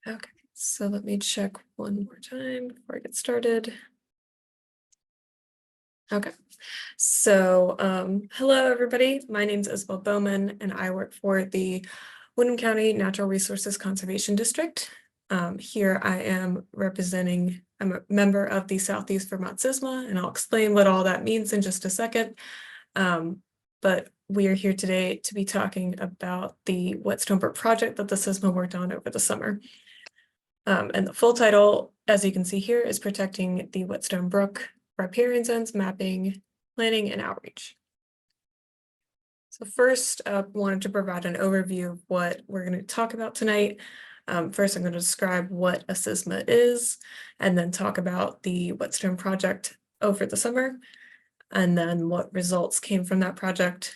Okay, so let me check one more time before I get started. Okay, so hello everybody. My name is Isabel Bowman and I work for the Windham County Natural Resources Conservation District. Here I am I'm a member of the Southeast Vermont SISMA, and I'll explain what all that means in just a second. But we are here today to be talking about the Whetstone Brook project that the SISMA worked on over the summer. And the full title, as you can see here, is Protecting the Whetstone Brook, Riparian Zones Mapping, Planning, and Outreach. So first, wanted to provide an overview of what we're going to talk about tonight. First, I'm going to describe what a SISMA is, and then talk about the Whetstone project over the summer, and then what results came from that project,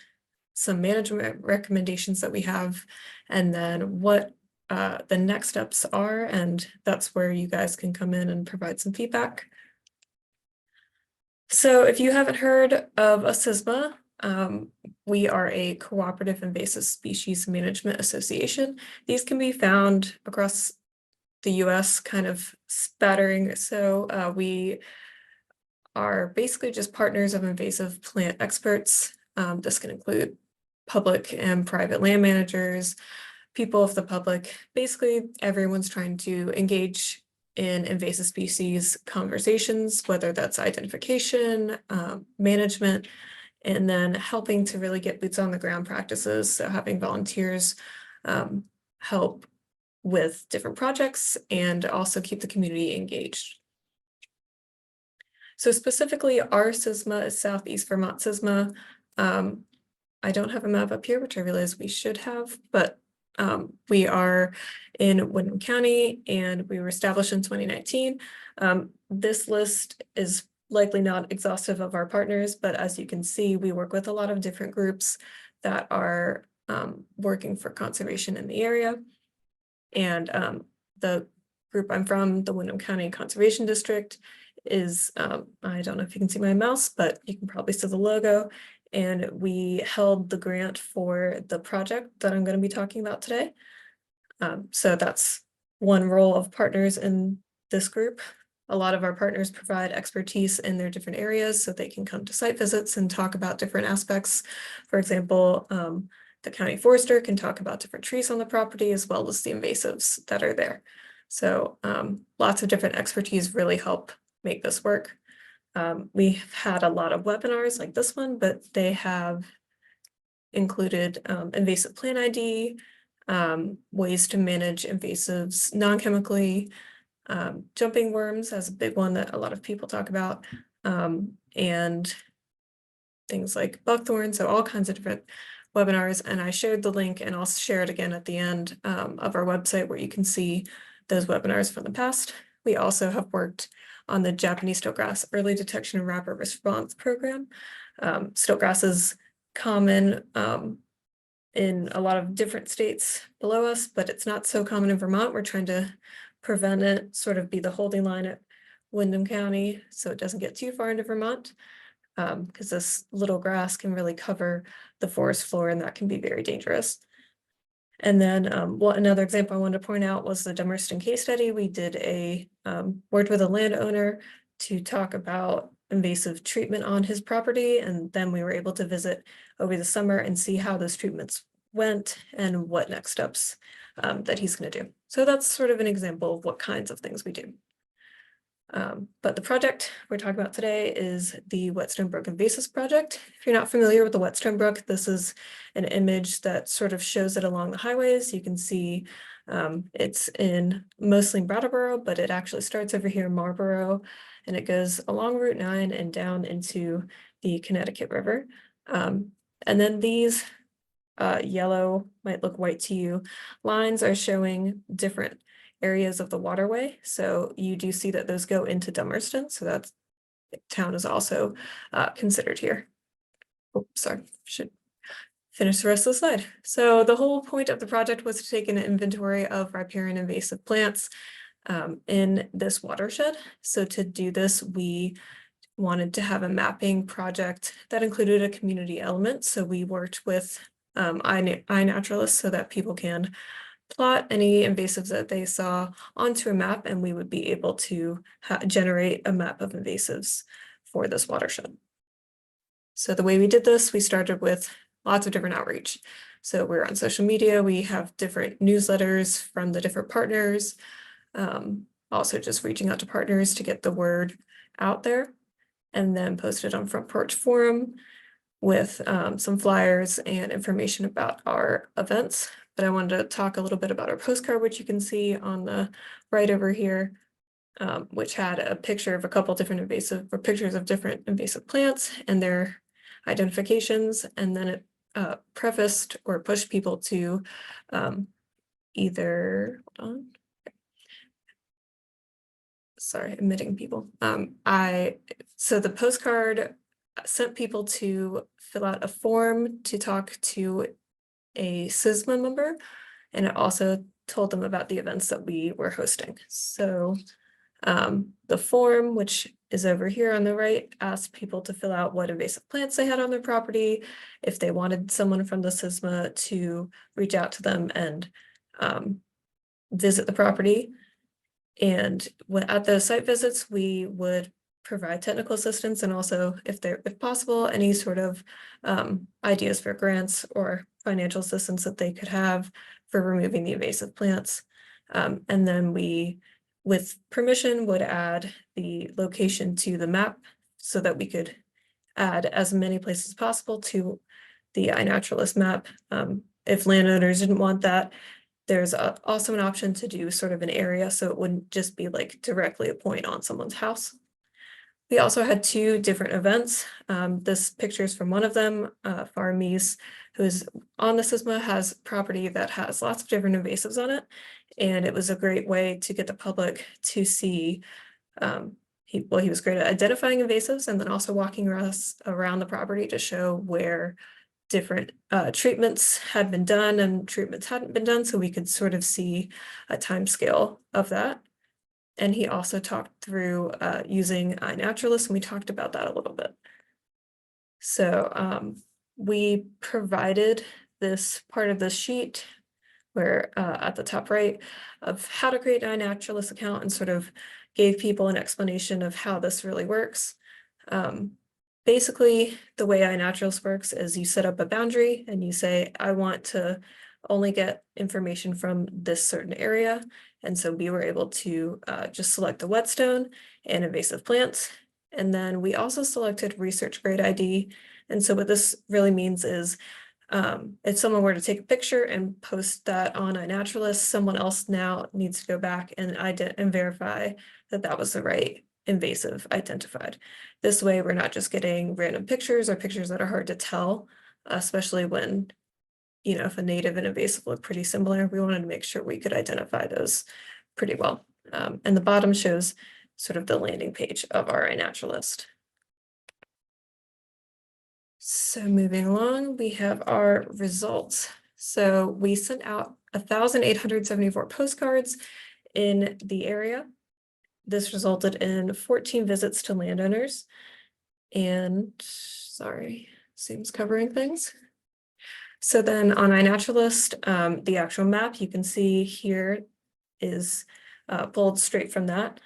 some management recommendations that we have, and then what the next steps are, and that's where you guys can come in and provide some feedback. So if you haven't heard of a SISMA, we are a cooperative invasive species management association. These can be found across the US, kind of spattering. So we are basically just partners of invasive plant experts. This can include public and private land managers, people of the public. Basically, everyone's trying to engage in invasive species conversations, whether that's identification, management, and then helping to really get boots on the ground practices. So having volunteers help with different projects and also keep the community engaged. So specifically, our SISMA is Southeast Vermont SISMA. I don't have a map up here, which I realize we should have, but we are in Windham County and we were established in 2019. This list is likely not exhaustive of our partners, but as you can see, we work with a lot of different groups that are working for conservation in the area. And the group I'm from, the Windham County Conservation District, is, I don't know if you can see my mouse, but you can probably see the logo. And we held the grant for the project that I'm going to be talking about today. So that's one role of partners in this group. A lot of our partners provide expertise in their different areas so they can come to site visits and talk about different aspects. For example, the county forester can talk about different trees on the property as well as the invasives that are there. So lots of different expertise really help make this work. We've had a lot of webinars like this one, but they have included invasive plant ID, ways to manage invasives non-chemically, jumping worms as a big one that a lot of people talk about, and things like buckthorn, so all kinds of different webinars. And I shared the link and I'll share it again at the end of our website where you can see those webinars from the past. We also have worked on the Japanese stiltgrass early detection and rapid response program. Stiltgrass is common in a lot of different states below us, but it's not so common in Vermont. We're trying to prevent it, sort of be the holding line at Windham County so it doesn't get too far into Vermont, because this little grass can really cover the forest floor and that can be very dangerous. And then another example I wanted to point out was the Dummerston case study. We did worked with a landowner to talk about invasive treatment on his property, and then we were able to visit over the summer and see how those treatments went and what next steps that he's going to do. So that's sort of an example of what kinds of things we do. But the project we're talking about today is the Whetstone Brook Invasives Project. If you're not familiar with the Whetstone Brook, this is an image that sort of shows it along the highways. You can see it's in mostly Brattleboro, but it actually starts over here in Marlboro, and it goes along Route 9 and down into the Connecticut River. And then these yellow, might look white to you, lines are showing different areas of the waterway. So you do see that those go into Dummerston. So that town is also considered here. Oh, sorry, should finish the rest of the slide. So the whole point of the project was to take an inventory of riparian invasive plants in this watershed. So to do this, we wanted to have a mapping project that included a community element. So we worked with iNaturalists so that people can plot any invasives that they saw onto a map, and we would be able to generate a map of invasives for this watershed. So the way we did this, we started with lots of different outreach. So we're on social media, we have different newsletters from the different partners, also just reaching out to partners to get the word out there, and then posted on Front Porch Forum with some flyers and information about our events. But I wanted to talk a little bit about our postcard, which you can see on the right over here, which had a picture of a couple different invasive, or pictures of different invasive plants and their identifications, and then it prefaced or pushed people to either, hold on, sorry, admitting people. So the postcard sent people to fill out a form to talk to a SISMA member, and it also told them about the events that we were hosting. So the form, which is over here on the right, asked people to fill out what invasive plants they had on their property, if they wanted someone from the SISMA to reach out to them and visit the property. And at those site visits, we would provide technical assistance, and also, if possible, any sort of ideas for grants or financial assistance that they could have for removing the invasive plants. And then we, with permission, would add the location to the map so that we could add as many places as possible to the iNaturalist map. If landowners didn't want that, there's also an option to do sort of an area, so it wouldn't just be like directly a point on someone's house. We also had two different events. This picture is from one of them. Farmies, who's on the SISMA, has property that has lots of different invasives on it. And it was a great way to get the public to see, he was great at identifying invasives and then also walking around the property to show where different treatments had been done and treatments hadn't been done, so we could sort of see a time scale of that. And he also talked through using iNaturalist, and we talked about that a little bit. So we provided this part of the sheet where at the top right of how to create an iNaturalist account, and sort of gave people an explanation of how this really works. Basically, the way iNaturalist works is you set up a boundary and you say, I want to only get information from this certain area. And so we were able to just select the whetstone and invasive plants. And then we also selected research grade ID. And so what this really means is if someone were to take a picture and post that on iNaturalist, someone else now needs to go back and verify that that was the right invasive identified. This way, we're not just getting random pictures or pictures that are hard to tell, especially when, you know, if a native and invasive look pretty similar. We wanted to make sure we could identify those pretty well. And the bottom shows sort of the landing page of our iNaturalist. So moving along, we have our results. So we sent out 1,874 postcards in the area. This resulted in 14 visits to landowners. And sorry, Zoom's covering things. So then on iNaturalist, the actual map you can see here is pulled straight from that.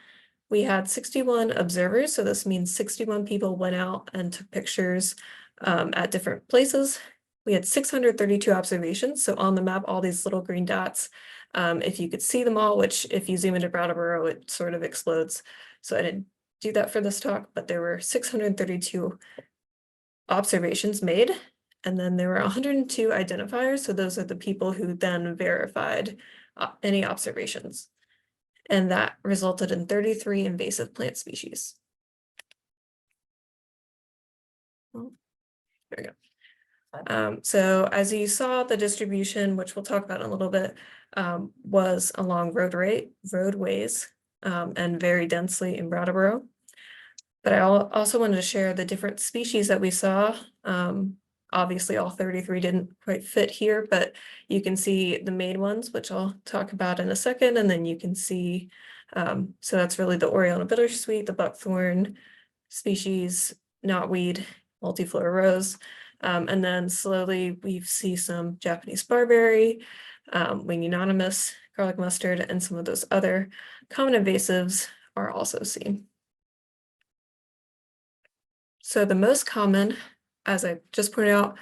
We had 61 observers, so this means 61 people went out and took pictures at different places. We had 632 observations, so on the map, all these little green dots, if you could see them all, which if you zoom into Brattleboro, it sort of explodes. So I didn't do that for this talk, but there were 632 observations made, and then there were 102 identifiers, so those are the people who then verified any observations. And that resulted in 33 invasive plant species. Oh, there we go. So as you saw, the distribution, which we'll talk about in a little bit, was along roadways and very densely in Brattleboro. But I also wanted to share the different species that we saw. Obviously, all 33 didn't quite fit here, but you can see the main ones, which I'll talk about in a second. And then you can see, so that's really the Oriental bittersweet, the buckthorn species, knotweed, multiflora rose. And then slowly we see some Japanese barberry, wing unanimous, garlic mustard, and some of those other common invasives are also seen. So the most common, as I just pointed out,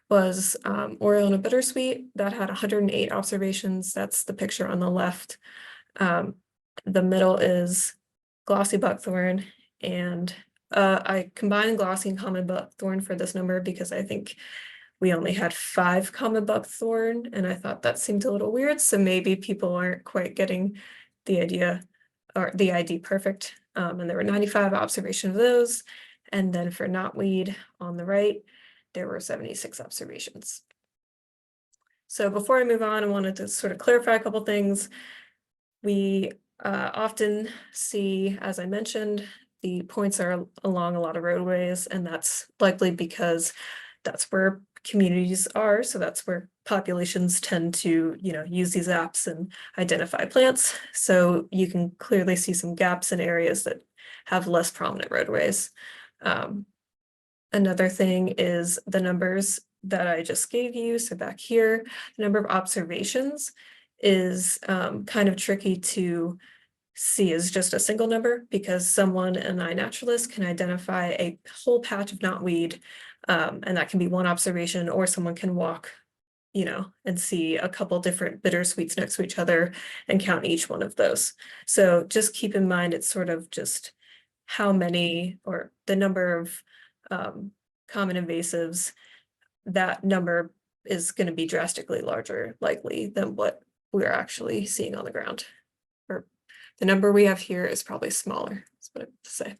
was Oriole bittersweet that had 108 observations. That's the picture on the left. The middle is glossy buckthorn, and I combined glossy and common buckthorn for this number because I think we only had 5 common buckthorn, and I thought that seemed a little weird, so maybe people aren't quite getting the idea or the ID perfect. And there were 95 observations of those, and then for knotweed on the right, there were 76 observations. So before I move on, I wanted to sort of clarify a couple things. We often see, as I mentioned, the points are along a lot of roadways, and that's likely because that's where communities are. So that's where populations tend to, use these apps and identify plants. So you can clearly see some gaps in areas that have less prominent roadways. Another thing is the numbers that I just gave you. So back here, the number of observations is kind of tricky to see as just a single number because someone, an eye naturalist, can identify a whole patch of knotweed, and that can be one observation, or someone can walk, and see a couple different bittersweets next to each other and count each one of those. So just keep in mind, it's sort of just how many or the number of common invasives, that number is going to be drastically larger likely than what we're actually seeing on the ground. Or the number we have here is probably smaller, that's what I have to say.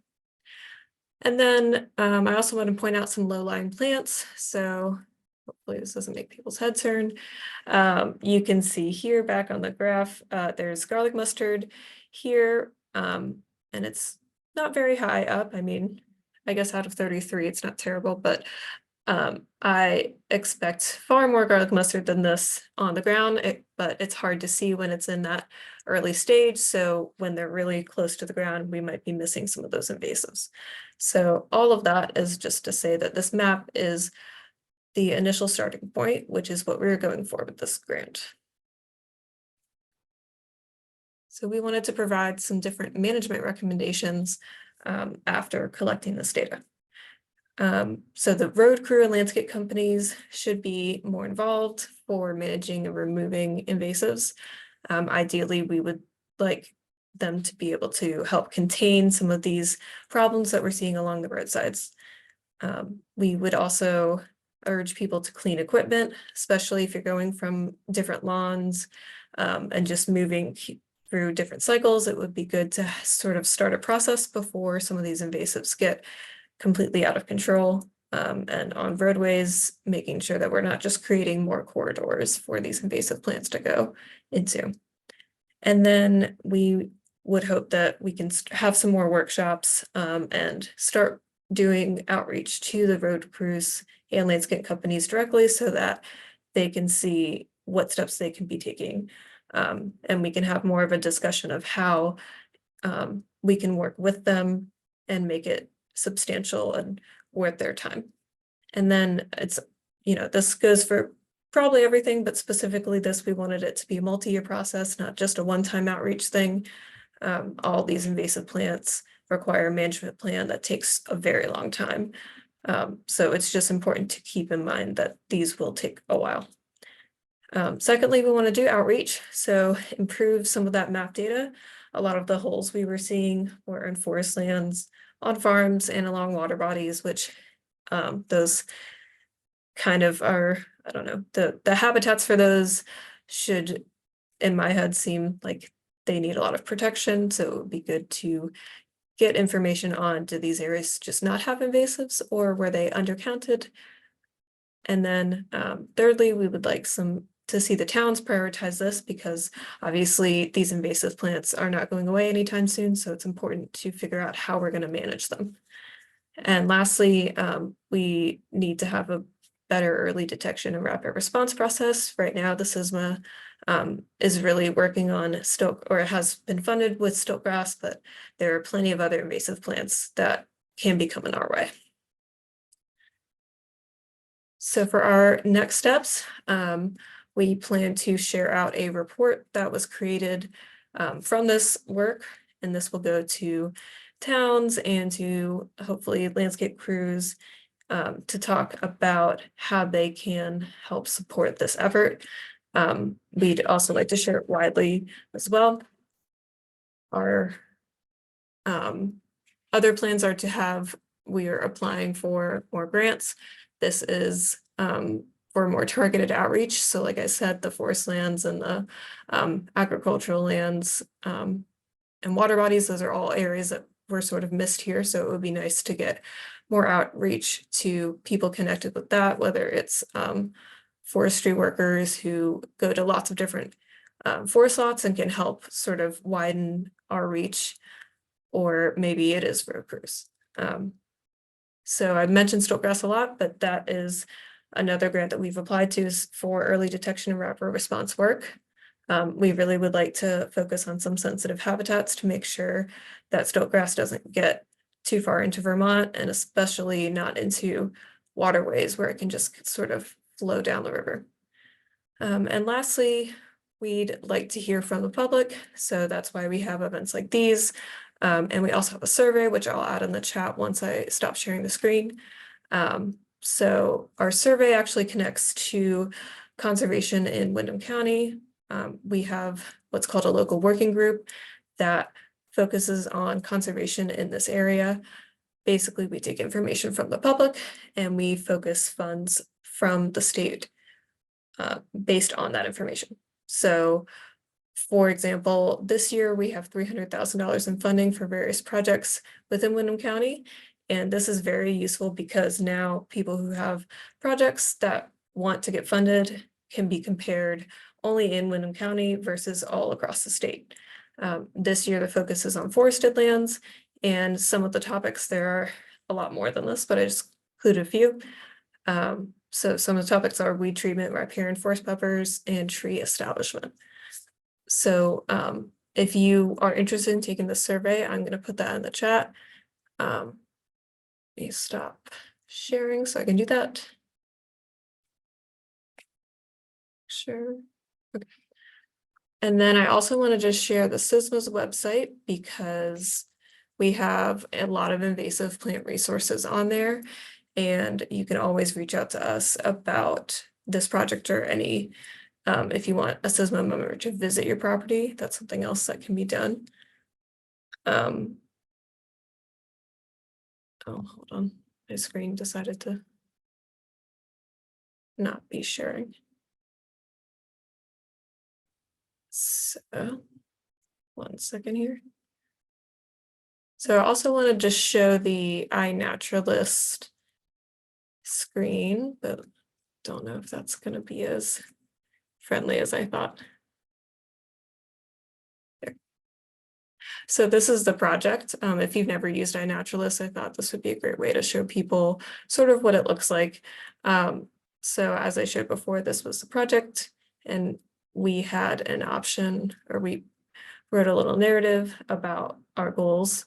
And then I also want to point out some low-lying plants. So hopefully this doesn't make people's heads turn. You can see here back on the graph, there's garlic mustard here, and it's not very high up. I mean, I guess out of 33, it's not terrible, but I expect far more garlic mustard than this on the ground, but it's hard to see when it's in that early stage. So when they're really close to the ground, we might be missing some of those invasives. So all of that is just to say that this map is the initial starting point, which is what we're going for with this grant. So we wanted to provide some different management recommendations after collecting this data. So the road crew and landscape companies should be more involved for managing and removing invasives. Ideally, we would like them to be able to help contain some of these problems that we're seeing along the roadsides. We would also urge people to clean equipment, especially if you're going from different lawns and just moving through different cycles. It would be good to sort of start a process before some of these invasives get completely out of control, and on roadways, making sure that we're not just creating more corridors for these invasive plants to go into. And then we would hope that we can have some more workshops and start doing outreach to the road crews and landscape companies directly so that they can see what steps they can be taking. And we can have more of a discussion of how we can work with them and make it substantial and worth their time. And then it's, this goes for probably everything, but specifically this, we wanted it to be a multi-year process, not just a one-time outreach thing. All these invasive plants require a management plan that takes a very long time. So it's just important to keep in mind that these will take a while. Secondly, we want to do outreach, so improve some of that map data. A lot of the holes we were seeing were in forest lands, on farms, and along water bodies, which those kind of are, I don't know, the habitats for those should, in my head, seem like they need a lot of protection. So it would be good to get information on, do these areas just not have invasives, or were they undercounted? And then thirdly, we would like to see the towns prioritize this, because obviously these invasive plants are not going away anytime soon. So it's important to figure out how we're going to manage them. And lastly, we need to have a better early detection and rapid response process. Right now, the SISMA is really working on stilt, or it has been funded with stiltgrass, but there are plenty of other invasive plants that can be coming our way. So for our next steps, we plan to share out a report that was created from this work, and this will go to towns and to hopefully landscape crews to talk about how they can help support this effort. We'd also like to share it widely as well. Our other plans are to have, we are applying for more grants. This is for more targeted outreach. So like I said, the forest lands and the agricultural lands and water bodies, those are all areas that were sort of missed here. So it would be nice to get more outreach to people connected with that, whether it's forestry workers who go to lots of different forest lots and can help sort of widen our reach, or maybe it is road crews. So I mentioned stiltgrass a lot, but that is another grant that we've applied to for early detection and rapid response work. We really would like to focus on some sensitive habitats to make sure that stiltgrass doesn't get too far into Vermont, and especially not into waterways where it can just sort of flow down the river. And lastly, we'd like to hear from the public. So that's why we have events like these. And we also have a survey, which I'll add in the chat once I stop sharing the screen. So our survey actually connects to conservation in Windham County. We have what's called a local working group that focuses on conservation in this area. Basically, we take information from the public and we focus funds from the state based on that information. So for example, this year we have $300,000 in funding for various projects within Windham County. And this is very useful because now people who have projects that want to get funded can be compared only in Windham County versus all across the state. This year the focus is on forested lands, and some of the topics, there are a lot more than this, but I just included a few. So some of the topics are weed treatment, riparian forest buffers, and tree establishment. So if you are interested in taking the survey, I'm going to put that in the chat. Let me stop sharing so I can do that. Sure. Okay. And then I also want to just share the SISMA's website because we have a lot of invasive plant resources on there, and you can always reach out to us about this project or any if you want a SISMA member to visit your property. That's something else that can be done. Oh, hold on. My screen decided to not be sharing. So, 1 second here. So I also want to just show the iNaturalist screen, but don't know if that's going to be as friendly as I thought. There. So this is the project. If you've never used iNaturalist, I thought this would be a great way to show people sort of what it looks like. So as I showed before, this was the project, and we had an option, or we wrote a little narrative about our goals.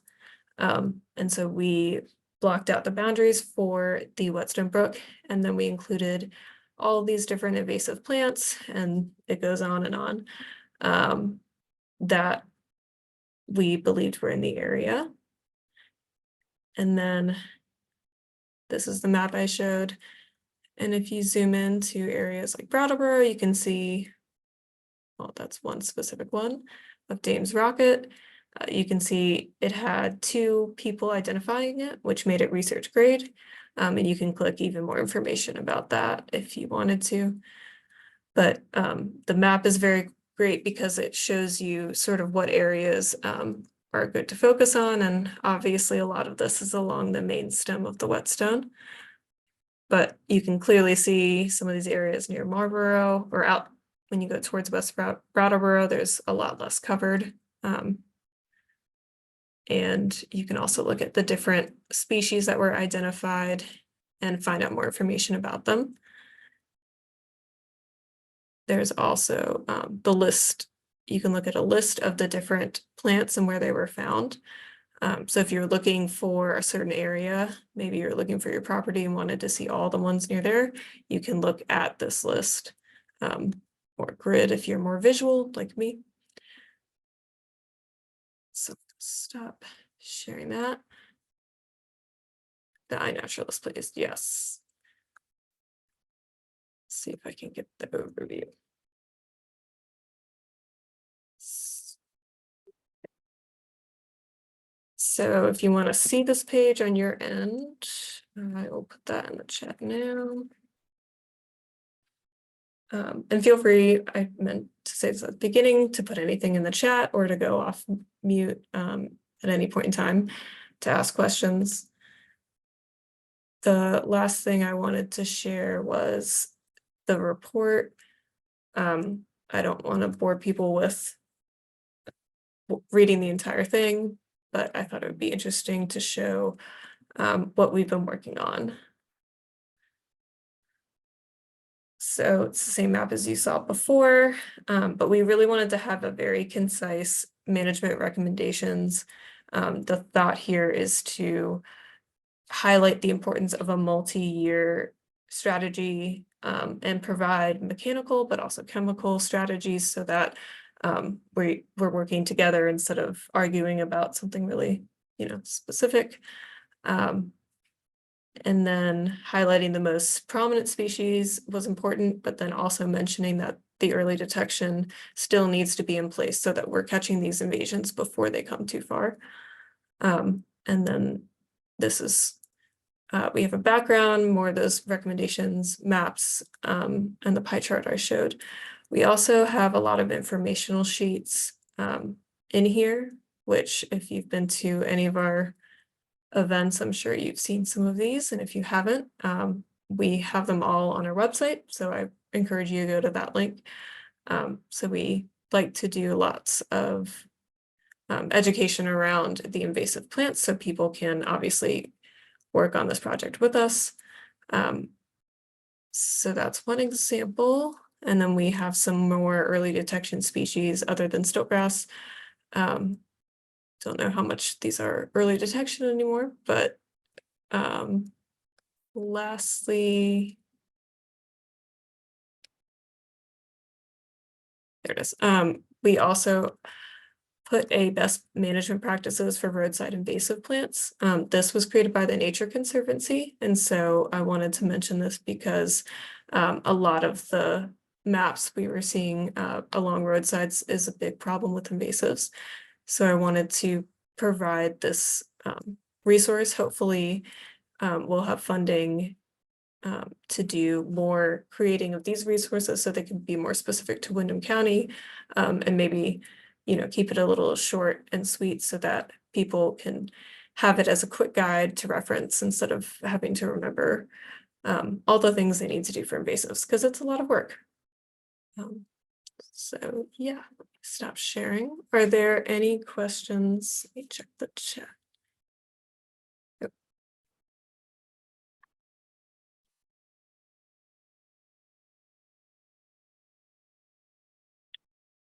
And so we blocked out the boundaries for the Whetstone Brook, and then we included all these different invasive plants, and it goes on and on, that we believed were in the area. And then this is the map I showed. And if you zoom into areas like Brattleboro, you can see, well, that's one specific one of Dames Rocket. You can see it had 2 people identifying it, which made it research grade. And you can click even more information about that if you wanted to. But the map is very great because it shows you sort of what areas are good to focus on. And obviously a lot of this is along the main stem of the Whetstone. But you can clearly see some of these areas near Marlborough, or out when you go towards West Brattleboro, there's a lot less covered. And you can also look at the different species that were identified and find out more information about them. There's also the list. You can look at a list of the different plants and where they were found. So if you're looking for a certain area, maybe you're looking for your property and wanted to see all the ones near there, you can look at this list. or grid if you're more visual like me. So stop sharing that. The iNaturalist, please. Yes. See if I can get the overview. So if you want to see this page on your end, I will put that in the chat now. And feel free, I meant to say this at the beginning, to put anything in the chat or to go off mute at any point in time to ask questions. The last thing I wanted to share was the report. I don't want to bore people with reading the entire thing, but I thought it would be interesting to show what we've been working on. So it's the same map as you saw before, but we really wanted to have a very concise management recommendations. The thought here is to highlight the importance of a multi-year strategy and provide mechanical but also chemical strategies so that we're working together instead of arguing about something really, specific. And then highlighting the most prominent species was important, but then also mentioning that the early detection still needs to be in place so that we're catching these invasions before they come too far. And then this is, we have a background, more of those recommendations, maps, and the pie chart I showed. We also have a lot of informational sheets in here, which if you've been to any of our events, I'm sure you've seen some of these, and if you haven't, we have them all on our website, so I encourage you to go to that link. So we like to do lots of education around the invasive plants so people can obviously work on this project with us. So that's one example, and then we have some more early detection species other than stiltgrass. Don't know how much these are early detection anymore, but lastly, there it is. We also put a best management practices for roadside invasive plants. This was created by the Nature Conservancy, and so I wanted to mention this because a lot of the maps we were seeing along roadsides is a big problem with invasives. So I wanted to provide this resource. Hopefully, we'll have funding to do more creating of these resources so they can be more specific to Windham County, and maybe, keep it a little short and sweet so that people can have it as a quick guide to reference instead of having to remember all the things they need to do for invasives, because it's a lot of work. So yeah, stop sharing. Are there any questions? Let me check the chat.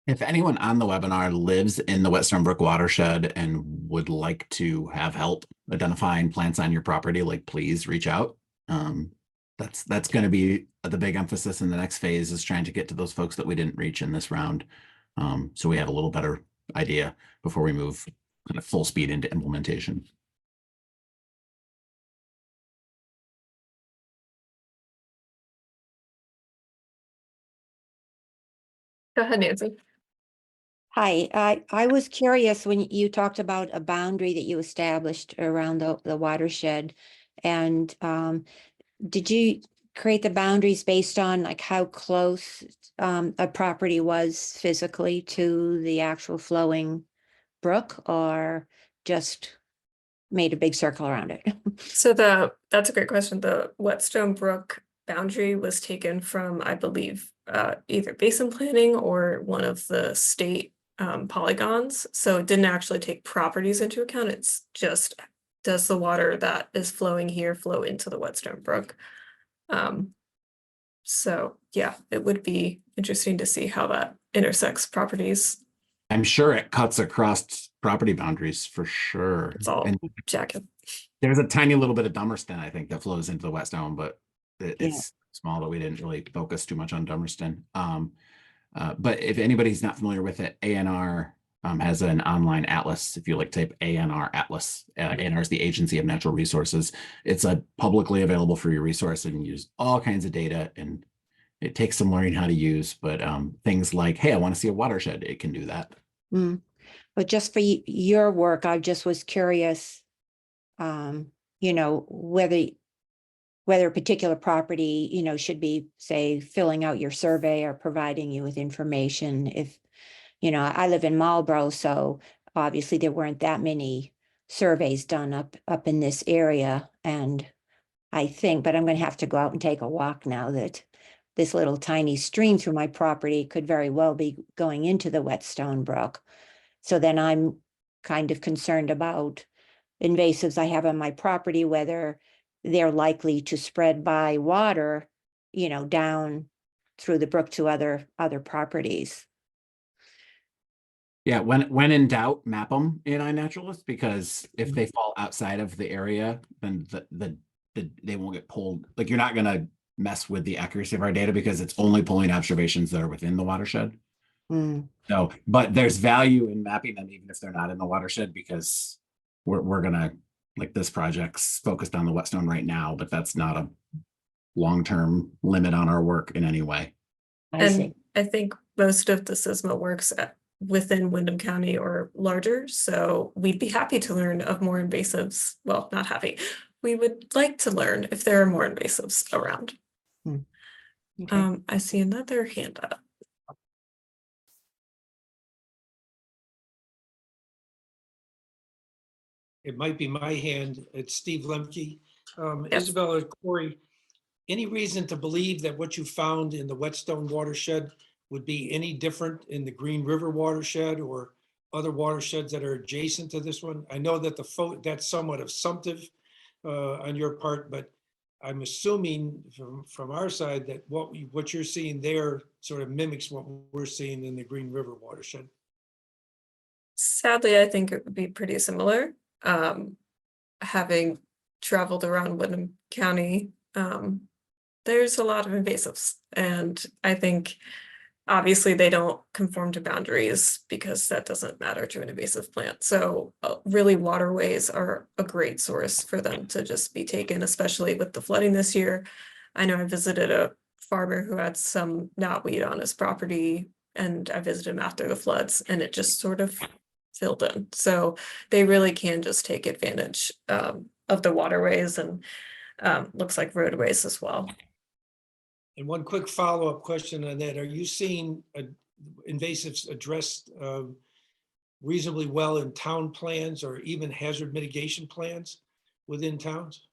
If anyone on the webinar lives in the Whetstone Brook watershed and would like to have help identifying plants on your property, please reach out. That's going to be the big emphasis in the next phase, is trying to get to those folks that we didn't reach in this round. So we have a little better idea before we move kind of full speed into implementation. Go ahead, Nancy. Hi, I was curious when you talked about a boundary that you established around the watershed. And did you create the boundaries based on how close a property was physically to the actual flowing brook, or just made a big circle around it? So that's a great question. The Whetstone Brook boundary was taken from, I believe, either basin planning or one of the state polygons. So it didn't actually take properties into account. It's just, does the water that is flowing here flow into the Whetstone Brook? So yeah, it would be interesting to see how that intersects properties. I'm sure it cuts across property boundaries for sure. It's all And jacket. there's a tiny little bit of Dummerston, I think, that flows into the Whetstone, but it's small that we didn't really focus too much on Dummerston. But if anybody's not familiar with it, ANR has an online atlas. If you like type ANR Atlas, ANR is the Agency of Natural Resources. It's a publicly available free resource and use all kinds of data, and it takes some learning how to use, but things like, hey, I want to see a watershed, it can do that. But just for your work, I just was curious, you know, whether a particular property, you know, should be, say, filling out your survey or providing you with information. If, you know, I live in Marlboro, so obviously there weren't that many surveys done up in this area. And I think, but I'm going to have to go out and take a walk now, that this little tiny stream through my property could very well be going into the Whetstone Brook. So then I'm kind of concerned about invasives I have on my property, whether they're likely to spread by water, you know, down through the brook to other properties. Yeah, when in doubt, map them in iNaturalist, because if they fall outside of the area, then they won't get pulled. Like, you're not gonna mess with the accuracy of our data because it's only pulling observations that are within the watershed. So, but there's value in mapping them even if they're not in the watershed, because we're gonna, like, this project's focused on the Whetstone right now, but that's not a long-term limit on our work in any way. I see. And I think most of the SISMA works within Windham County or larger, so we'd be happy to learn of more invasives. Well, not happy. We would like to learn if there are more invasives around. Okay. I see another hand up. It might be my hand. It's Steve Lemke. Yes. Isabel or Corey, any reason to believe that what you found in the Whetstone watershed would be any different in the Green River watershed or other watersheds that are adjacent to this one? I know that that's somewhat assumptive on your part, but I'm assuming from our side that what you're seeing there sort of mimics what we're seeing in the Green River watershed. Sadly, I think it would be pretty similar. Having traveled around Windham County, there's a lot of invasives, and I think obviously they don't conform to boundaries because that doesn't matter to an invasive plant. So really waterways are a great source for them to just be taken, especially with the flooding this year. I know I visited a farmer who had some knotweed on his property, and I visited him after the floods, and it just sort of filled in. So they really can just take advantage of the waterways, and looks like roadways as well. And one quick follow-up question on that. Are you seeing invasives addressed reasonably well in town plans or even hazard mitigation plans within towns?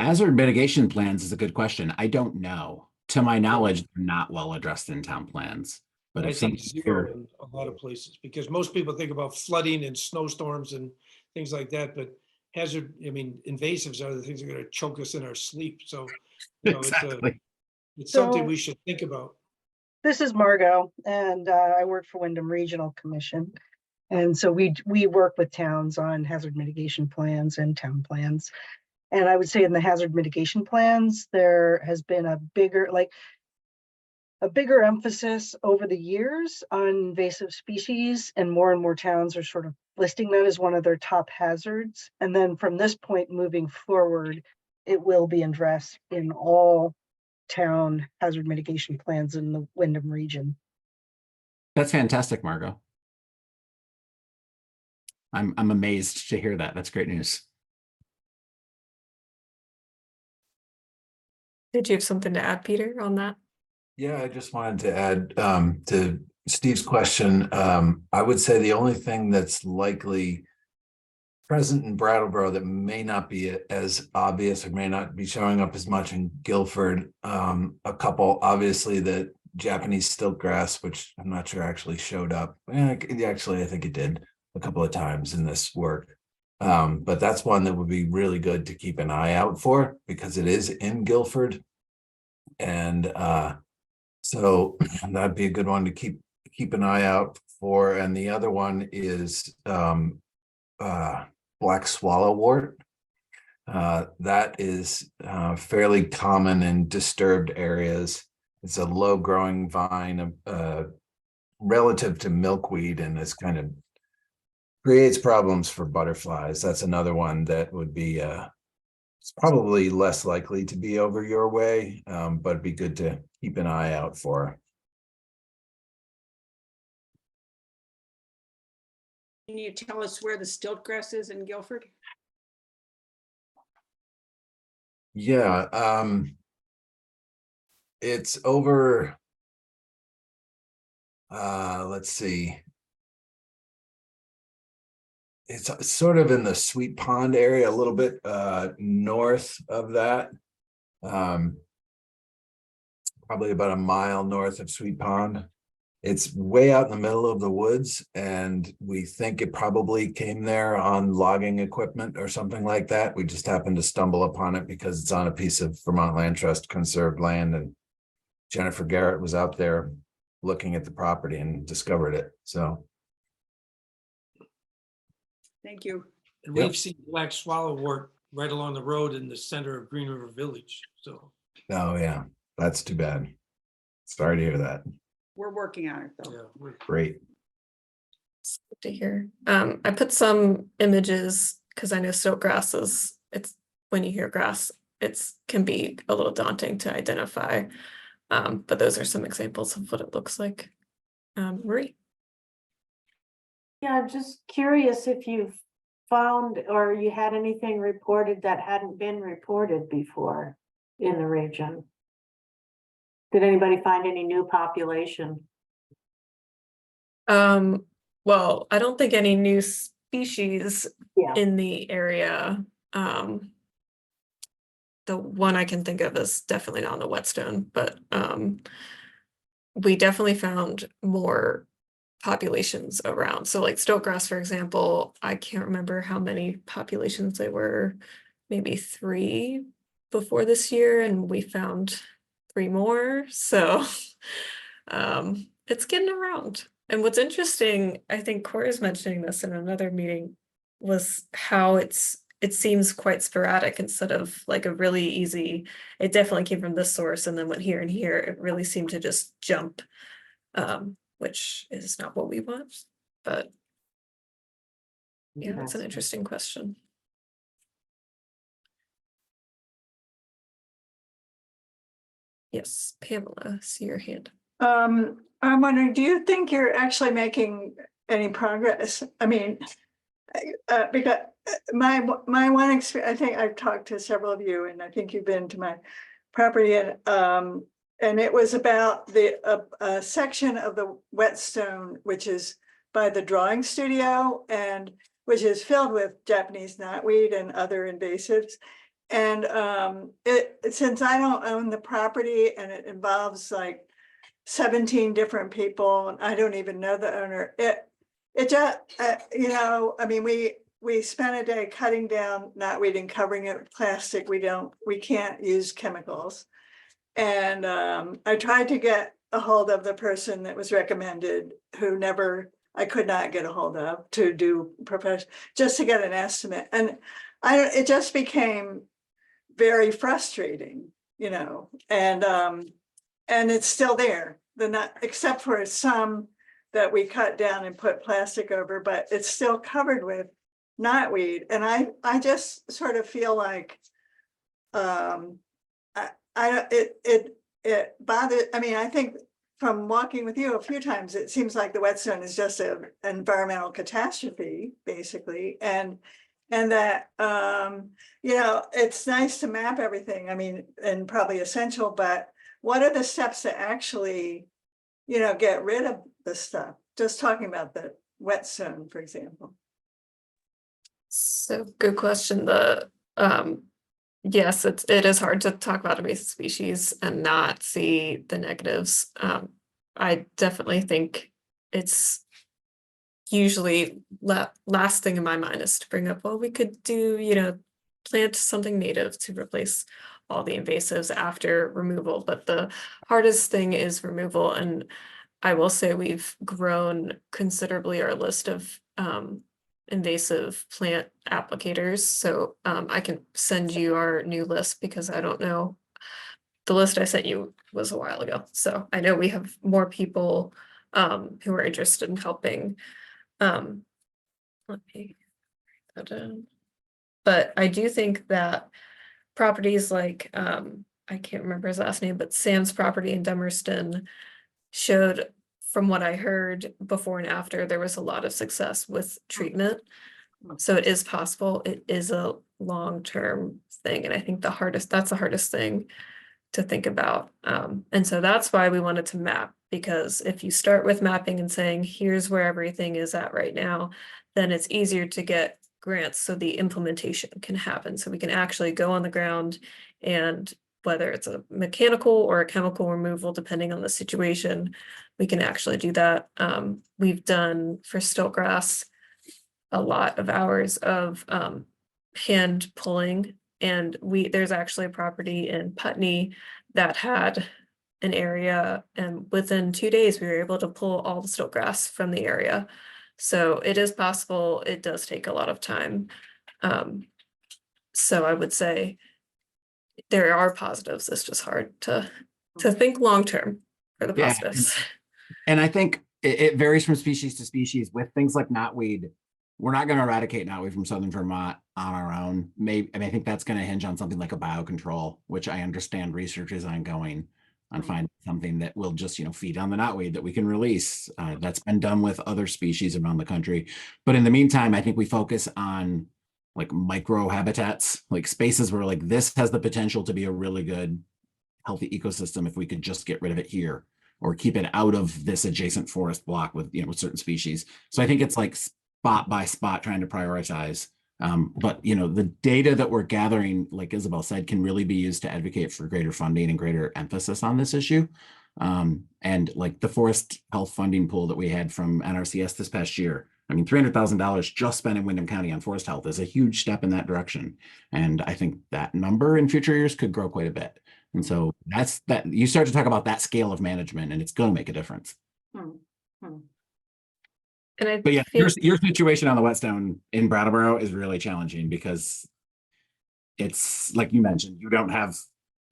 Hazard mitigation plans is a good question. I don't know. To my knowledge, they're not well addressed in town plans. But I if think something zero in a lot of places, because most people think about flooding and snowstorms and things like that, but invasives are the things that are going to choke us in our sleep. So, you know, exactly. it's something So- we should think about. This is Margot, and I work for Windham Regional Commission. And so we work with towns on hazard mitigation plans and town plans. And I would say in the hazard mitigation plans, there has been a bigger emphasis over the years on invasive species, and more towns are sort of listing that as one of their top hazards. And then from this point moving forward, it will be addressed in all town hazard mitigation plans in the Windham region. That's fantastic, Margot. I'm amazed to hear that. That's great news. Did you have something to add, Peter, on that? Yeah, I just wanted to add to Steve's question. I would say the only thing that's likely present in Brattleboro that may not be as obvious or may not be showing up as much in Guilford, a couple, obviously the Japanese stiltgrass, which I'm not sure actually showed up. Actually, I think it did a couple of times in this work. But that's one that would be really good to keep an eye out for because it is in Guilford. And so that'd be a good one to keep an eye out for. And the other one is black swallowwort. That is fairly common in disturbed areas. It's a low growing vine, relative to milkweed, and it's kind of creates problems for butterflies. That's another one that would be, it's probably less likely to be over your way, but it'd be good to keep an eye out for. Can you tell us where the stilt grass is in Guilford? Yeah, it's over, let's see. It's sort of in the Sweet Pond area, a little bit north of that. Probably about a mile north of Sweet Pond. It's way out in the middle of the woods, and we think it probably came there on logging equipment or something like that. We just happened to stumble upon it because it's on a piece of Vermont Land Trust conserved land, and Jennifer Garrett was out there looking at the property and discovered it. So Thank you. And Yep. we've seen black swallowwort right along the road in the center of Green River Village, so, oh yeah, that's too bad. Sorry to hear that. We're working on it though. yeah. Great. It's good to hear. I put some images because I know stilt grass is, it's, when you hear grass, it's can be a little daunting to identify. But those are some examples of what it looks like. Marie. Yeah, I'm just curious if you've found or you had anything reported that hadn't been reported before in the region. Did anybody find any new population? Well, I don't think any new species Yeah. in the area. The one I can think of is definitely not on the Whetstone, but we definitely found more populations around. So like stilt grass, for example, I can't remember how many populations they were, maybe 3 before this year, and we found 3 more. So it's getting around. And what's interesting, I think Cora's mentioning this in another meeting, was how it seems quite sporadic instead of like a really easy, it definitely came from this source and then went here and here. It really seemed to just jump, which is not what we want, but yeah, that's an interesting question. Yes, Pamela, see your hand. I'm wondering, do you think you're actually making any progress? I mean, because my one experience, I think I've talked to several of you, and I think you've been to my property, and it was about the section of the Whetstone, which is by the drawing studio, and which is filled with Japanese knotweed and other invasives. And since I don't own the property and it involves like 17 different people, and I don't even know the owner, it just, you know, I mean, we spent a day cutting down knotweed and covering it with plastic. We can't use chemicals. And I tried to get a hold of the person that was recommended, who I could not get a hold of to do just to get an estimate. And it just became very frustrating, you know, and it's still there, except for some that we cut down and put plastic over, but it's still covered with knotweed. And I just sort of feel like it bothered. I mean, I think from walking with you a few times, it seems like the Whetstone is just an environmental catastrophe, basically, and that you know, it's nice to map everything. I mean, and probably essential, but what are the steps to actually, you know, get rid of the stuff? Just talking about the Whetstone, for example. So good question. Yes, it is hard to talk about invasive species and not see the negatives. I definitely think it's usually last thing in my mind is to bring up, well, we could do, you know, plant something native to replace all the invasives after removal, but the hardest thing is removal. And I will say we've grown considerably our list of invasive plant applicators. So I can send you our new list because I don't know the list I sent you was a while ago, so I know we have more people who are interested in helping. Let me write that down. But I do think that properties like I can't remember his last name, but Sam's property in Dummerston showed, from what I heard before and after, there was a lot of success with treatment. So it is possible. It is a long-term thing, and I think that's the hardest thing to think about. And so that's why we wanted to map, because if you start with mapping and saying, here's where everything is at right now, then it's easier to get grants so the implementation can happen. So we can actually go on the ground, and whether it's a mechanical or a chemical removal, depending on the situation, we can actually do that. We've done for stiltgrass a lot of hours of hand pulling, and there's actually a property in Putney that had an area, and within 2 days we were able to pull all the stiltgrass from the area. So it is possible. It does take a lot of time. So I would say there are positives. It's just hard to think long term for the Yeah, positives. And I think it varies from species to species. With things like knotweed, we're not going to eradicate knotweed from southern Vermont on our own. Maybe, I mean, I think that's going to hinge on something like a biocontrol, which I understand research is ongoing on finding something that will just, feed on the knotweed that we can release. That's been done with other species around the country. But in the meantime, I think we focus on like micro habitats, like spaces where like this has the potential to be a really good, healthy ecosystem if we could just get rid of it here, or keep it out of this adjacent forest block with, with certain species. So I think it's like spot by spot trying to prioritize. But the data that we're gathering, like Isabel said, can really be used to advocate for greater funding and greater emphasis on this issue. And like the forest health funding pool that we had from NRCS this past year, I mean, $300,000 just spent in Windham County on forest health is a huge step in that direction. And I think that number in future years could grow quite a bit. And so that's that. You start to talk about that scale of management, and it's going to make a difference. And But yeah, your situation on the Whetstone in Brattleboro is really challenging because it's like you mentioned, you don't have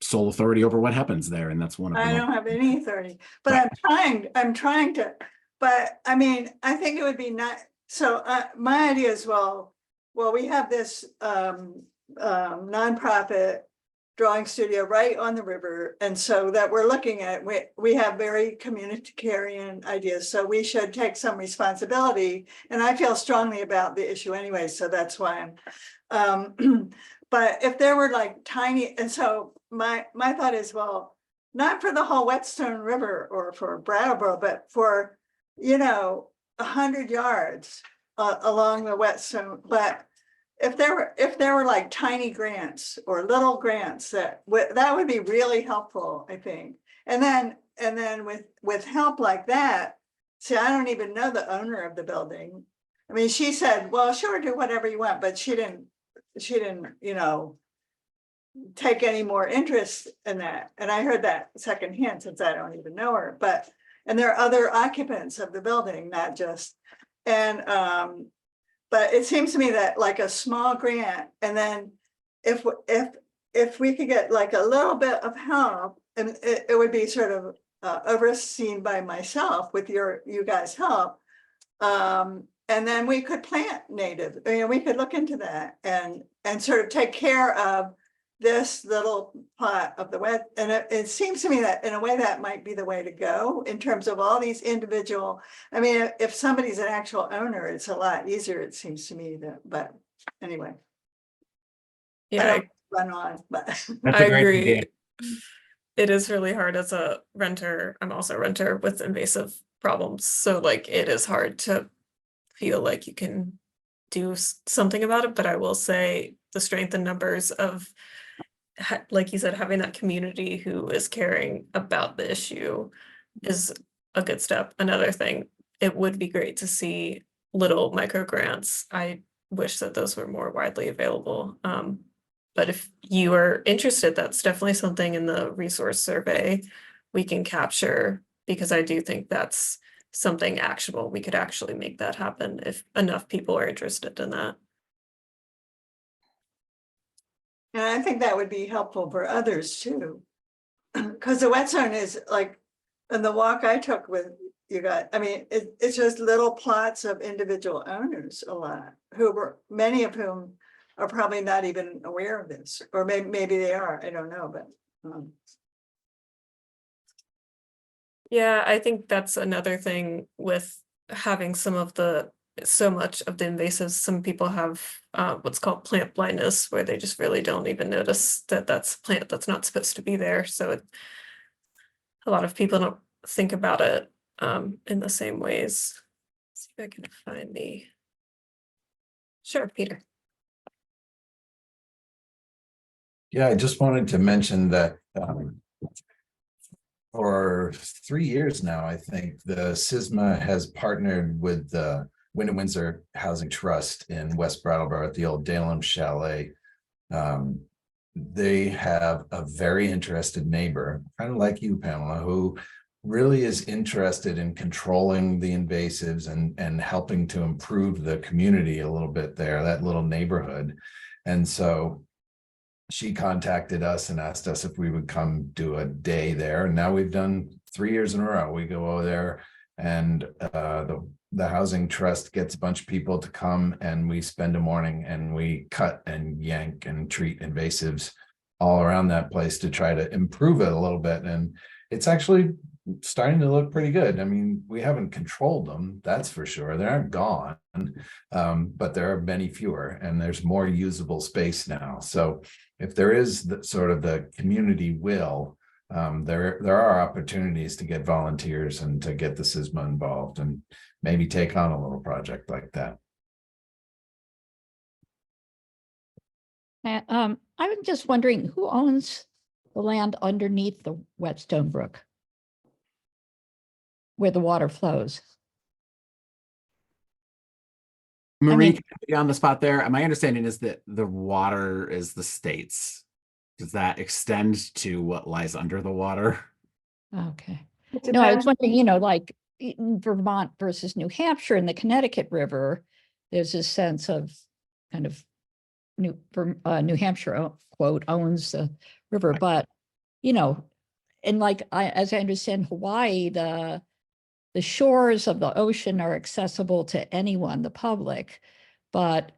sole authority over what happens there, and that's one of I them. don't have any authority, but Right. I'm trying to, but I mean, I think it would be not, so my idea is, well, we have this nonprofit drawing studio right on the river. And so that we're looking at, we have very communitarian ideas. So we should take some responsibility. And I feel strongly about the issue anyway. So that's why I'm, but if there were like tiny, and so my thought is, well, not for the whole Whetstone River or for Brattleboro, but for, 100 yards along the Whetstone, but if there were like tiny grants or little grants that would be really helpful, I think. And then with help like that, see, I don't even know the owner of the building. I mean, she said, well, sure, do whatever you want, but she didn't, take any more interest in that. And I heard that secondhand since I don't even know her, and there are other occupants of the building, not just, and but it seems to me that like a small grant, and then if we could get like a little bit of help, and it would be sort of overseen by myself with you guys' help, and then we could plant native. We could look into that and sort of take care of this little pot of the wet. And it seems to me that in a way that might be the way to go in terms of all these individual. I mean, if somebody's an actual owner, it's a lot easier, it seems to me, but anyway. yeah, I don't run on, but That's I a great agree. idea. It is really hard as a renter. I'm also a renter with invasive problems. So like it is hard to feel like you can do something about it. But I will say the strength in numbers of, like you said, having that community who is caring about the issue is a good step. Another thing, it would be great to see little micro grants. I wish that those were more widely available. But if you are interested, that's definitely something in the resource survey we can capture, because I do think that's something actionable. We could actually make that happen if enough people are interested in that. and I think that would be helpful for others too. because the Whetstone is like, and the walk I took with you guys, I mean, it's just little plots of individual owners a lot, who were, many of whom are probably not even aware of this, or maybe they are, I don't know, but. Yeah, I think that's another thing with having so much of the invasives. Some people have what's called plant blindness, where they just really don't even notice that that's a plant that's not supposed to be there. So a lot of people don't think about it in the same ways. Let's see if I can find the. Sure, Peter. Yeah, I just wanted to mention that for 3 years now, I think the SISMA has partnered with the Wyndham Windsor Housing Trust in West Brattleboro at the old Dalem Chalet. They have a very interested neighbor, kind of like you, Pamela, who really is interested in controlling the invasives and helping to improve the community a little bit there, that little neighborhood. And so she contacted us and asked us if we would come do a day there. And now we've done 3 years in a row. We go over there, and the housing trust gets a bunch of people to come, and we spend a morning and we cut and yank and treat invasives all around that place to try to improve it a little bit. And it's actually starting to look pretty good. I mean, we haven't controlled them, that's for sure. They aren't gone, but there are many fewer, and there's more usable space now. So if there is sort of the community will, there are opportunities to get volunteers and to get the SISMA involved and maybe take on a little project like that. I'm just wondering, who owns the land underneath the Whetstone Brook, where the water flows? Marie, mean- can I put you on the spot there? My understanding is that the water is the state's. Does that extend to what lies under the water? Okay. It No, I was depends. wondering, like in Vermont versus New Hampshire and the Connecticut River, there's this sense of kind of New Hampshire, quote, owns the river, but, and like, as I understand Hawaii, the shores of the ocean are accessible to anyone, the public, but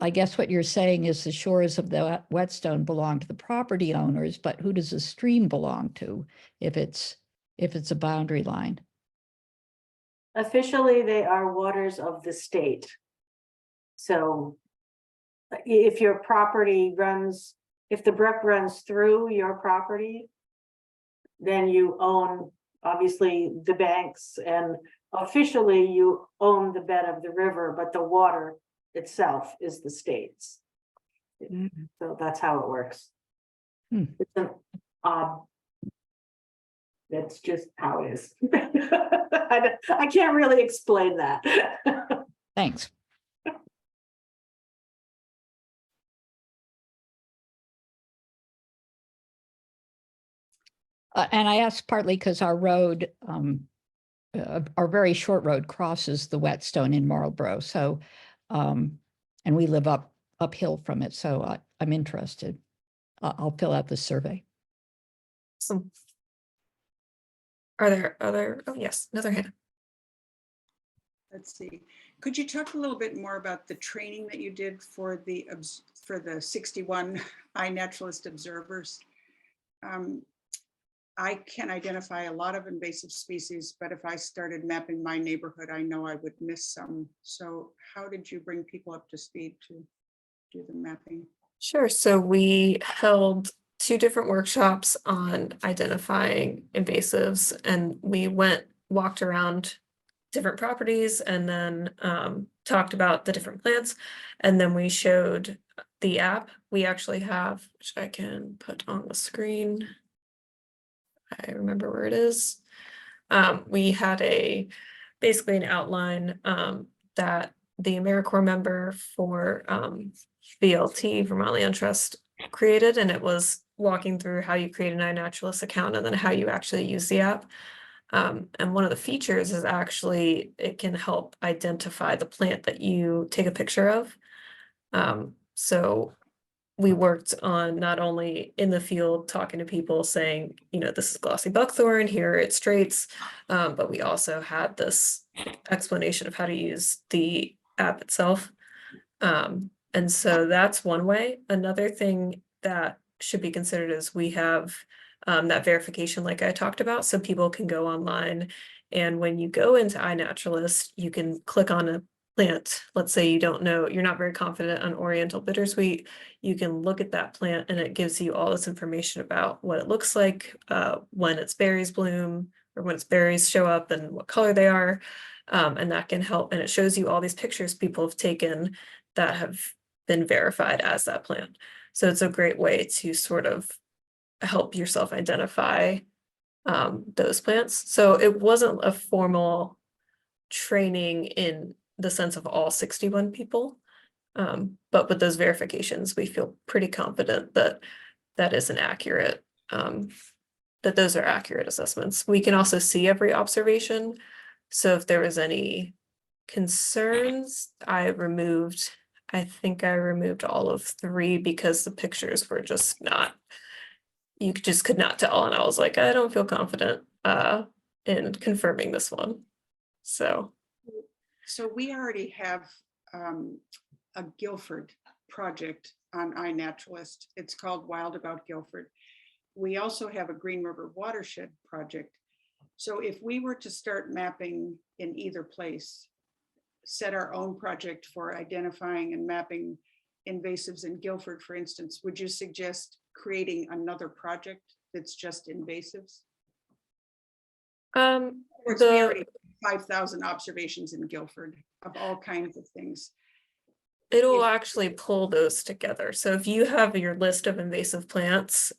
I guess what you're saying is the shores of the Whetstone belong to the property owners, but who does the stream belong to if it's a boundary line? Officially, they are waters of the state. So if your property runs, if the brook runs through your property, then you own, obviously, the banks, and officially you own the bed of the river, but the water itself is the state's. So that's how it works. It's an odd. That's just how it is. I can't really explain that. Thanks. And I asked partly because our road, our very short road crosses the Whetstone in Marlborough. So, and we live uphill from it. So I'm interested. I'll fill out the survey. Awesome. Are there other, oh yes, another hand. Let's see. Could you talk a little bit more about the training that you did for the 61 iNaturalist observers? I can identify a lot of invasive species, but if I started mapping my neighborhood, I know I would miss some. So how did you bring people up to speed to do the mapping? Sure. So we held 2 different workshops on identifying invasives, and we walked around different properties and then talked about the different plants. And then we showed the app we actually have, which I can put on the screen. I remember where it is. We had basically an outline that the AmeriCorps member for VLT, Vermont Land Trust, created, and it was walking through how you create an iNaturalist account and then how you actually use the app. And one of the features is actually it can help identify the plant that you take a picture of. So we worked on not only in the field talking to people saying, you know, this is glossy buckthorn, here are its traits, but we also had this explanation of how to use the app itself. And so that's one way. Another thing that should be considered is we have that verification like I talked about, so people can go online, and when you go into iNaturalist, you can click on a plant. Let's say you don't know, you're not very confident on Oriental bittersweet, you can look at that plant and it gives you all this information about what it looks like, when its berries bloom, or when its berries show up and what color they are. And that can help, and it shows you all these pictures people have taken that have been verified as that plant. So it's a great way to sort of help yourself identify those plants. So it wasn't a formal training in the sense of all 61 people. But with those verifications, we feel pretty confident that that is an accurate, that those are accurate assessments. We can also see every observation. So if there was any concerns, I think I removed all of 3 because the pictures were just not, you just could not tell. And I was like, I don't feel confident in confirming this one. So we already have a Guilford project on iNaturalist. It's called Wild About Guilford. We also have a Green River watershed project. So if we were to start mapping in either place, set our own project for identifying and mapping invasives in Guilford, for instance, would you suggest creating another project that's just invasives? Of course, we already have 5,000 observations in Guilford of all kinds of things. it'll actually pull those together. So if you have your list of invasive plants,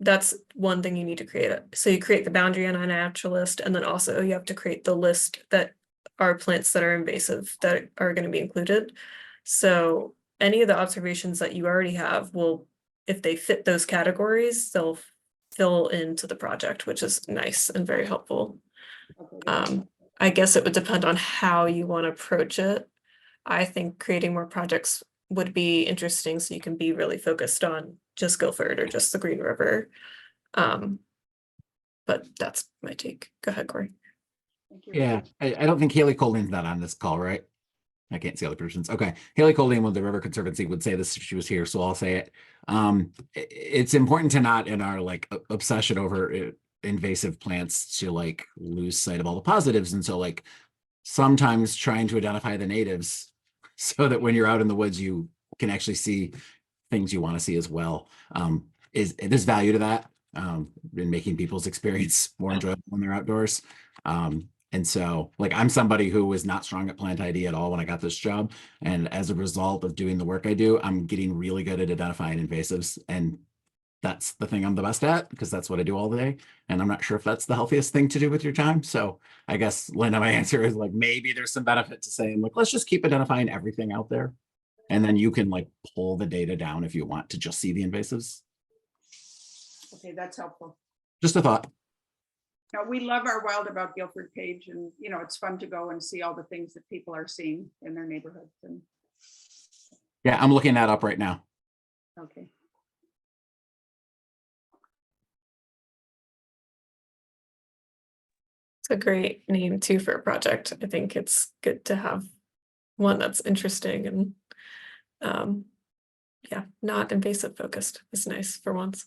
that's one thing you need to create. So you create the boundary on a natural list, and then also you have to create the list that are plants that are invasive that are going to be included. So any of the observations that you already have will, if they fit those categories, they'll fill into the project, which is nice and very helpful. I guess it would depend on how you want to approach it. I think creating more projects would be interesting, so you can be really focused on just Guilford or just the Green River. But that's my take. Go ahead, Corey. Thank you. Yeah, I don't think Haley Colden's not on this call, right? I can't see other persons. Okay, Haley Colden with the River Conservancy would say this if she was here, so I'll say it. It's important to not, in our like obsession over invasive plants, to like lose sight of all the positives, and so like sometimes trying to identify the natives so that when you're out in the woods you can actually see things you want to see as well. There's value to that in making people's experience more enjoyable when they're outdoors. And so like I'm somebody who was not strong at plant ID at all when I got this job, and as a result of doing the work I do, I'm getting really good at identifying invasives, and that's the thing I'm the best at because that's what I do all day. And I'm not sure if that's the healthiest thing to do with your time. So I guess, Linda, my answer is like, maybe there's some benefit to saying like, let's just keep identifying everything out there. And then you can like pull the data down if you want to just see the invasives. Okay, that's helpful. Just a thought. Now, we love our Wild About Guilford page, and you know, it's fun to go and see all the things that people are seeing in their neighborhoods. And Yeah, I'm looking that up right now. okay. It's a great name too for a project. I think it's good to have one that's interesting and yeah, not invasive focused. It's nice for once.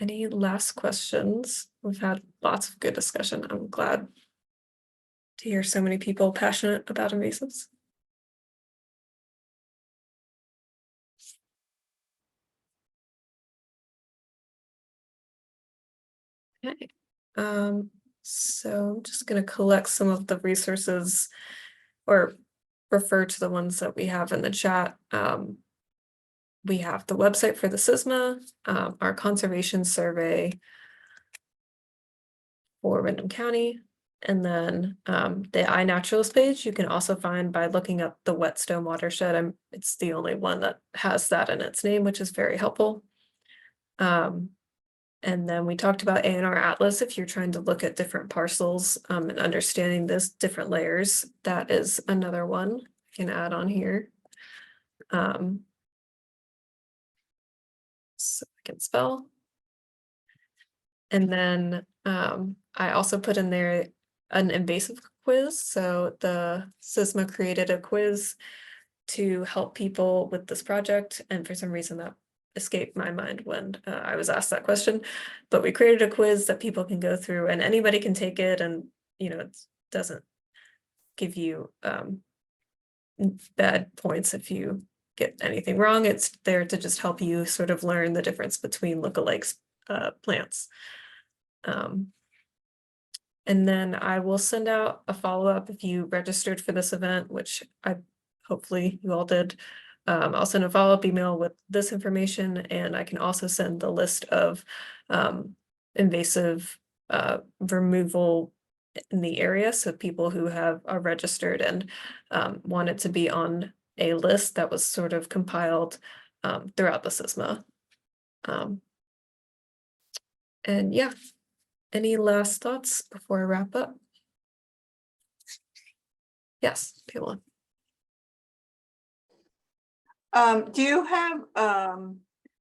Any last questions? We've had lots of good discussion. I'm glad to hear so many people passionate about invasives. Okay, so I'm just going to collect some of the resources or refer to the ones that we have in the chat. We have the website for the SISMA, our conservation survey for Windham County, and then the iNaturalist page you can also find by looking up the Whetstone watershed. It's the only one that has that in its name, which is very helpful. And then we talked about A&R Atlas. If you're trying to look at different parcels and understanding this different layers, that is another one you can add on here. So I can spell. And then I also put in there an invasive quiz. So the SISMA created a quiz to help people with this project. And for some reason that escaped my mind when I was asked that question. But we created a quiz that people can go through and anybody can take it, and it doesn't give you bad points if you get anything wrong. It's there to just help you sort of learn the difference between lookalikes plants. And then I will send out a follow-up if you registered for this event, which hopefully you all did. I'll send a follow-up email with this information, and I can also send the list of invasive removal in the area. So people who are registered and want it to be on a list that was sort of compiled throughout the SISMA. And yeah, any last thoughts before I wrap up? Yes, Pamela. Do you have,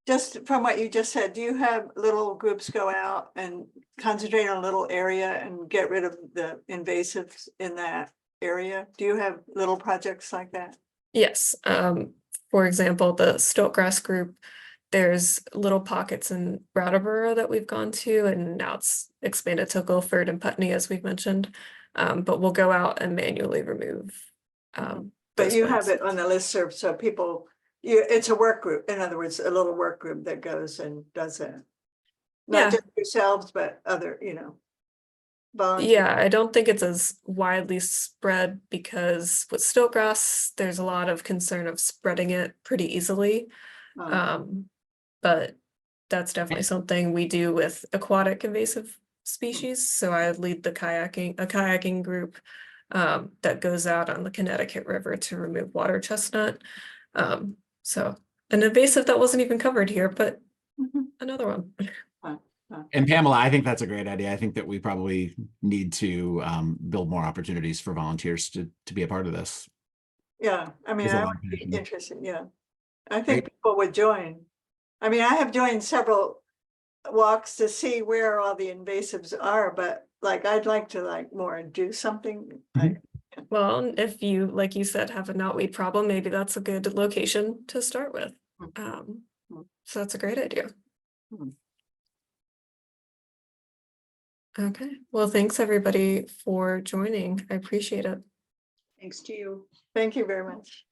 just from what you just said, do you have little groups go out and concentrate on a little area and get rid of the invasives in that area? Do you have little projects like that? Yes. For example, the stiltgrass group, there's little pockets in Brattleboro that we've gone to, and now it's expanded to Guilford and Putney, as we've mentioned. But we'll go out and manually remove. But those you have plants. it on the listserv, so people, it's a work group, in other words, a little work group that goes and does it. Yeah. Not just yourselves, but other, volunteers. Yeah, I don't think it's as widely spread because with stiltgrass, there's a lot of concern of spreading it pretty easily. But that's definitely something we do with aquatic invasive species. So I lead a kayaking group that goes out on the Connecticut River to remove water chestnut. So an invasive that wasn't even covered here, but another one. And Pamela, I think that's a great idea. I think that we probably need to build more opportunities for volunteers to be a part of this. Yeah, I mean, There's a I lot would of be passion. interested, yeah. I think Great. people would join. I mean, I have joined several walks to see where all the invasives are, but like, I'd like to more do something. Well, if you, like you said, have a knotweed problem, maybe that's a good location to start with. So that's a great idea. Okay, well, thanks everybody for joining. I appreciate it. Thanks to you. Thank you very much.